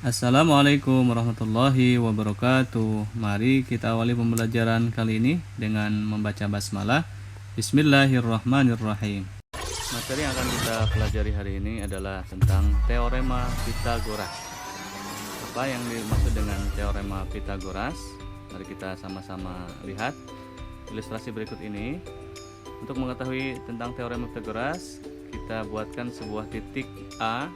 Assalamualaikum warahmatullahi wabarakatuh. Mari kita awali pembelajaran kali ini dengan membaca basmalah. Bismillahirrahmanirrahim. Materi yang akan kita pelajari hari ini adalah tentang teorema Pythagoras. Apa yang dimaksud dengan teorema Pythagoras? Mari kita sama-sama lihat ilustrasi berikut ini. Untuk mengetahui tentang teorema Pythagoras, kita buatkan sebuah titik A.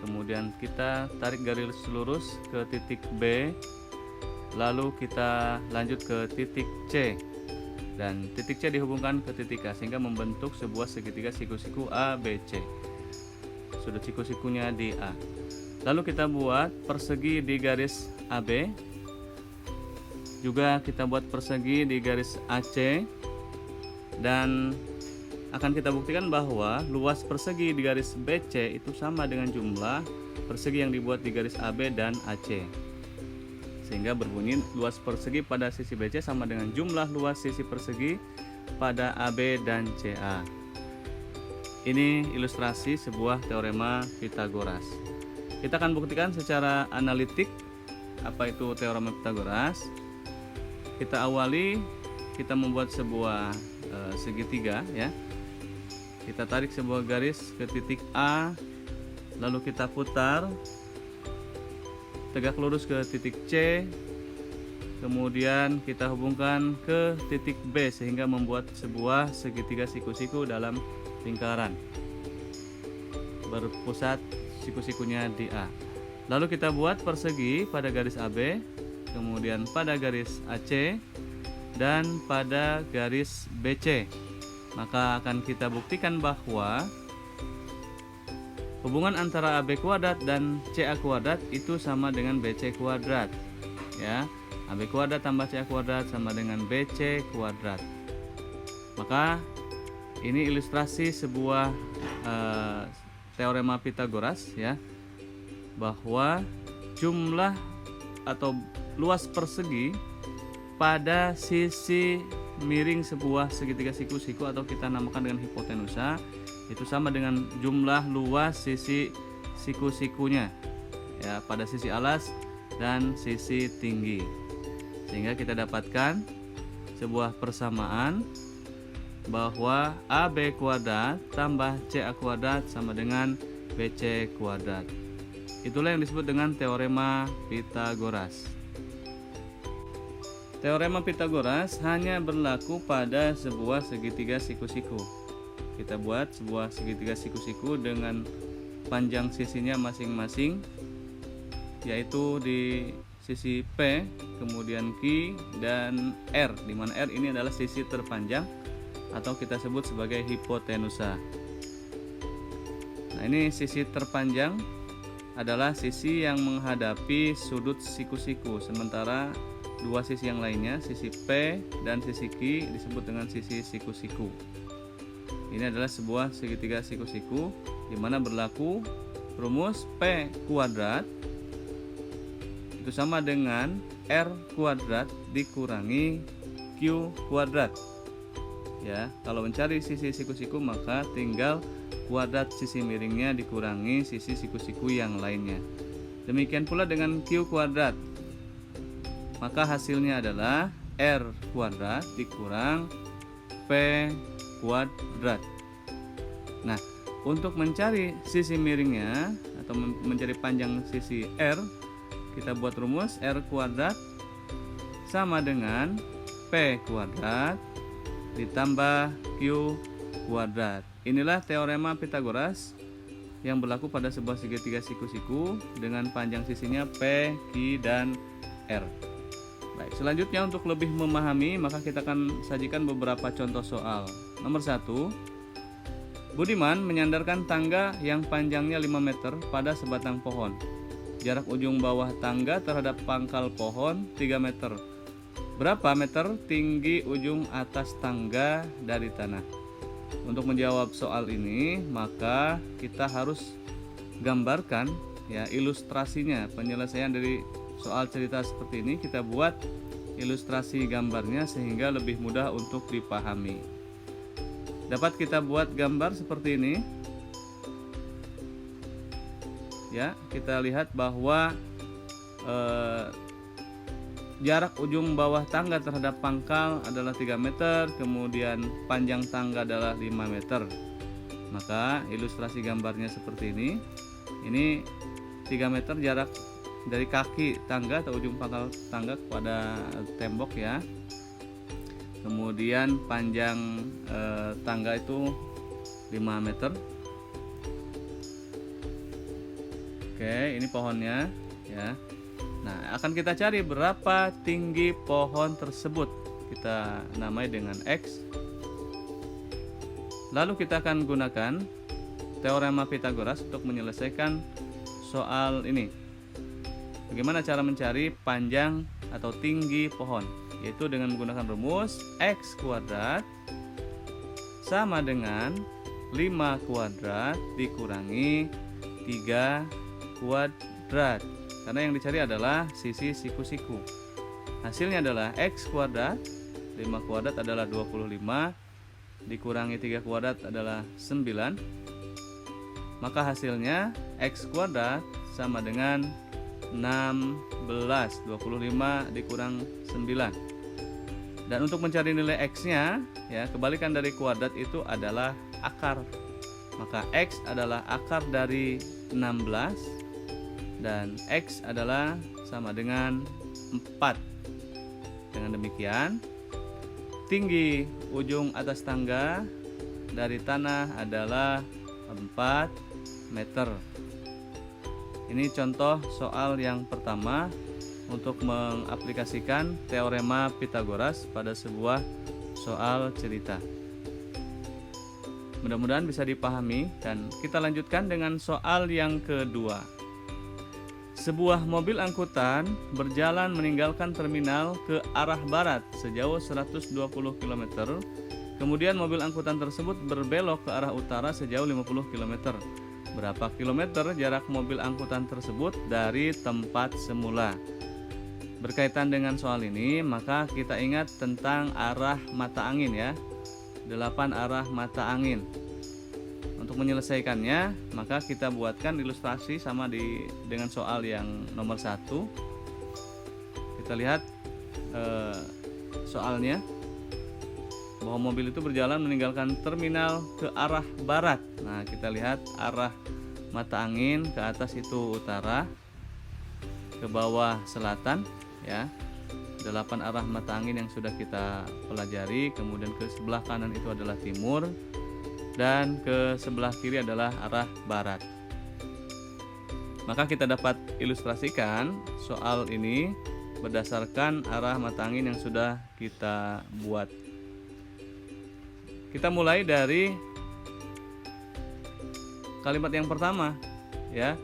Kemudian kita tarik garis lurus ke titik B, lalu kita lanjut ke titik C, dan titik C dihubungkan ke titik A sehingga membentuk sebuah segitiga siku-siku ABC. Sudut siku-sikunya di A. Lalu kita buat persegi di garis AB, juga kita buat persegi di garis AC, dan akan kita buktikan bahwa luas persegi di garis BC itu sama dengan jumlah persegi yang dibuat di garis AB dan AC. Sehingga berbunyi luas persegi pada sisi BC sama dengan jumlah luas sisi persegi pada AB dan CA. Ini ilustrasi sebuah teorema Pythagoras. Kita akan buktikan secara analitik apa itu teorema Pythagoras. Kita awali, kita membuat sebuah segitiga ya. Kita tarik sebuah garis ke titik A, lalu kita putar tegak lurus ke titik C, kemudian kita hubungkan ke titik B sehingga membuat sebuah segitiga siku-siku dalam lingkaran berpusat siku-sikunya di A. Lalu kita buat persegi pada garis AB, kemudian pada garis AC, dan pada garis BC. Maka akan kita buktikan bahwa hubungan antara AB kuadrat dan CA kuadrat itu sama dengan BC kuadrat. Ya, AB kuadrat tambah CA kuadrat sama dengan BC kuadrat. Maka ini ilustrasi sebuah teorema Pythagoras ya, bahwa jumlah atau luas persegi pada sisi miring sebuah segitiga siku-siku atau kita namakan dengan hipotenusa itu sama dengan jumlah luas sisi siku-sikunya ya, pada sisi alas dan sisi tinggi, sehingga kita dapatkan sebuah persamaan bahwa AB kuadrat tambah CA kuadrat sama dengan BC kuadrat. Itulah yang disebut dengan teorema Pythagoras. Teorema Pythagoras hanya berlaku pada sebuah segitiga siku-siku. Kita buat sebuah segitiga siku-siku dengan panjang sisinya masing-masing, yaitu di sisi P, kemudian Q, dan R, di mana R ini adalah sisi terpanjang atau kita sebut sebagai hipotenusa. Nah, ini sisi terpanjang adalah sisi yang menghadapi sudut siku-siku, sementara dua sisi yang lainnya, sisi P dan sisi Q, disebut dengan sisi siku-siku. Ini adalah sebuah segitiga siku-siku di mana berlaku rumus P kuadrat itu sama dengan R kuadrat dikurangi Q kuadrat. Ya, kalau mencari sisi siku-siku maka tinggal kuadrat sisi miringnya dikurangi sisi siku-siku yang lainnya. Demikian pula dengan Q kuadrat. Maka hasilnya adalah R kuadrat dikurang P kuadrat. Nah, untuk mencari sisi miringnya atau mencari panjang sisi R, kita buat rumus R kuadrat sama dengan P kuadrat ditambah Q kuadrat. Inilah teorema Pythagoras yang berlaku pada sebuah segitiga siku-siku dengan panjang sisinya P, Q, dan R. Baik, selanjutnya untuk lebih memahami maka kita akan sajikan beberapa contoh soal. Nomor 1, Budiman menyandarkan tangga yang panjangnya 5 meter pada sebatang pohon. Jarak ujung bawah tangga terhadap pangkal pohon 3 meter. Berapa meter tinggi ujung atas tangga dari tanah? Untuk menjawab soal ini maka kita harus gambarkan ya ilustrasinya. Penyelesaian dari soal cerita seperti ini kita buat ilustrasi gambarnya sehingga lebih mudah untuk dipahami. Dapat kita buat gambar seperti ini. ya, kita lihat bahwa jarak ujung bawah tangga terhadap pangkal adalah 3 meter, kemudian panjang tangga adalah 5 meter. Maka ilustrasi gambarnya seperti ini. Ini 3 meter jarak dari kaki tangga atau ujung pangkal tangga kepada tembok ya. Kemudian panjang tangga itu 5 meter. Oke, ini pohonnya ya. Nah, akan kita cari berapa tinggi pohon tersebut. Kita namai dengan X. Lalu kita akan gunakan teorema Pythagoras untuk menyelesaikan soal ini. Bagaimana cara mencari panjang atau tinggi pohon? Yaitu dengan menggunakan rumus X kuadrat sama dengan 5 kuadrat dikurangi 3 kuadrat. Karena yang dicari adalah sisi siku-siku. Hasilnya adalah X kuadrat, 5 kuadrat adalah 25, dikurangi 3 kuadrat adalah 9. Maka hasilnya X kuadrat sama dengan 16. 25 dikurang 9. Dan untuk mencari nilai X-nya, ya, kebalikan dari kuadrat itu adalah akar. Maka X adalah akar dari 16 dan X adalah sama dengan 4. Dengan demikian, tinggi ujung atas tangga dari tanah adalah 4 meter. Ini contoh soal yang pertama untuk mengaplikasikan teorema Pythagoras pada sebuah soal cerita. Mudah-mudahan bisa dipahami, dan kita lanjutkan dengan soal yang kedua. Sebuah mobil angkutan berjalan meninggalkan terminal ke arah barat sejauh 120 km. Kemudian mobil angkutan tersebut berbelok ke arah utara sejauh 50 km. Berapa kilometer jarak mobil angkutan tersebut dari tempat semula? Berkaitan dengan soal ini, maka kita ingat tentang arah mata angin ya. 8 arah mata angin. Untuk menyelesaikannya, maka kita buatkan ilustrasi sama dengan soal yang nomor 1. Kita lihat soalnya, bahwa mobil itu berjalan meninggalkan terminal ke arah barat. Nah, kita lihat arah mata angin, ke atas itu utara, ke bawah selatan ya. 8 arah mata angin yang sudah kita pelajari. Kemudian ke sebelah kanan itu adalah timur, dan ke sebelah kiri adalah arah barat. Maka kita dapat ilustrasikan soal ini berdasarkan arah mata angin yang sudah kita buat. Kita mulai dari kalimat yang pertama ya.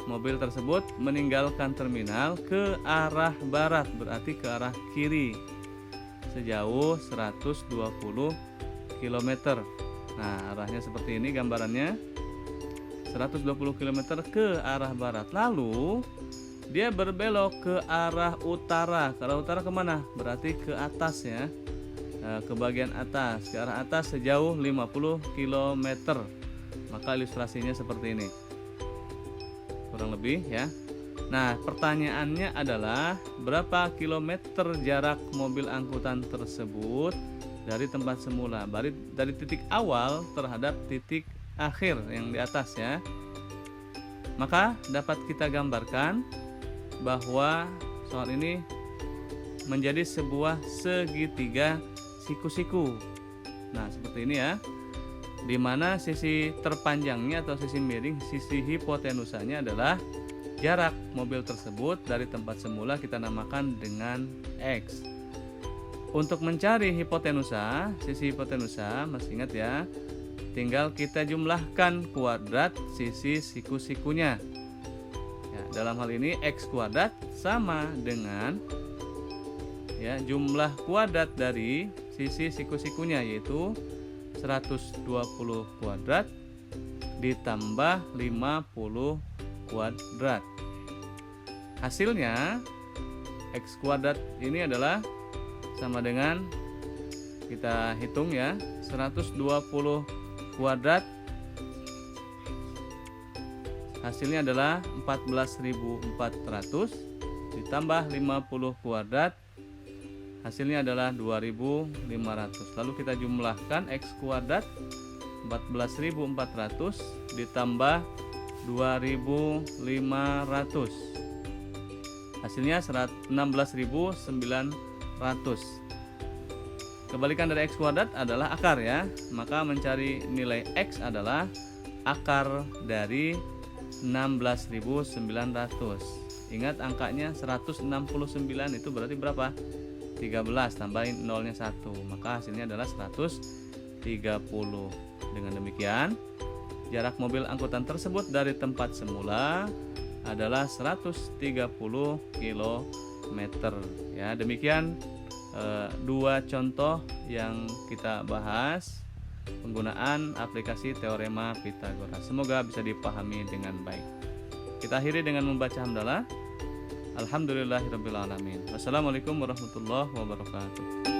Mobil tersebut meninggalkan terminal ke arah barat, berarti ke arah kiri, sejauh 120 km. Nah, arahnya seperti ini gambarannya. 120 km ke arah barat. Lalu dia berbelok ke arah utara. Ke arah utara kemana? Berarti ke atas ya. Nah, ke bagian atas, ke arah atas sejauh 50 km. Maka ilustrasinya seperti ini, kurang lebih ya. Nah, pertanyaannya adalah berapa kilometer jarak mobil angkutan tersebut dari tempat semula, dari titik awal terhadap titik akhir yang di atas ya. Maka dapat kita gambarkan bahwa soal ini menjadi sebuah segitiga siku-siku. Nah, seperti ini ya. Di mana sisi terpanjangnya atau sisi miring, sisi hipotenusanya adalah jarak mobil tersebut dari tempat semula, kita namakan dengan X. Untuk mencari hipotenusa, sisi hipotenusa, masih ingat ya, tinggal kita jumlahkan kuadrat sisi siku-sikunya ya. Dalam hal ini X kuadrat sama dengan ya, jumlah kuadrat dari sisi siku-sikunya, yaitu 120 kuadrat ditambah 50 kuadrat. Hasilnya X kuadrat ini adalah sama dengan, kita hitung ya, 120 kuadrat hasilnya adalah 14.400 ditambah 50 kuadrat, hasilnya adalah 2.500. Lalu kita jumlahkan X kuadrat 14.400 ditambah 2.500, hasilnya 16.900. Kebalikan dari X kuadrat adalah akar ya. Maka mencari nilai X adalah akar dari 16.900. Ingat angkanya 169 itu berarti berapa? 13 tambahin nolnya 1, maka hasilnya adalah 130. Dengan demikian, jarak mobil angkutan tersebut dari tempat semula adalah 130 km. Ya, demikian dua contoh yang kita bahas penggunaan aplikasi teorema Pythagoras. Semoga bisa dipahami dengan baik. Kita akhiri dengan membaca hamdalah. Alhamdulillahirabbil alamin. Wassalamualaikum warahmatullahi wabarakatuh.